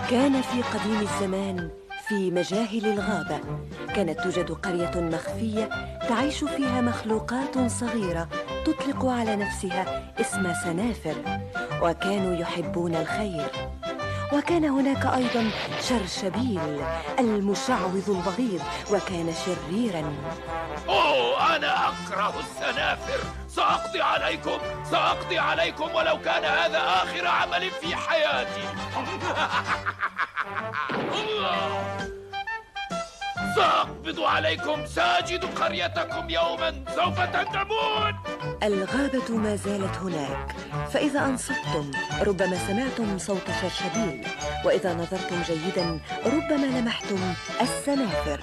كان في قديم الزمان في مجاهل الغابة كانت توجد قرية مخفية تعيش فيها مخلوقات صغيرة تطلق على نفسها اسم سنافر، وكانوا يحبون الخير. وكان هناك أيضا شرشبيل المشعوذ البغيض، وكان شريرا. أوه، أنا أكره السنافر. سأقضي عليكم ولو كان هذا آخر عمل في حياتي. سأقبض عليكم، سأجد قريتكم يوما، سوف تندمون. الغابة ما زالت هناك، فإذا أنصتم ربما سمعتم صوت شرشبيل، وإذا نظرتم جيدا ربما لمحتم السنافر.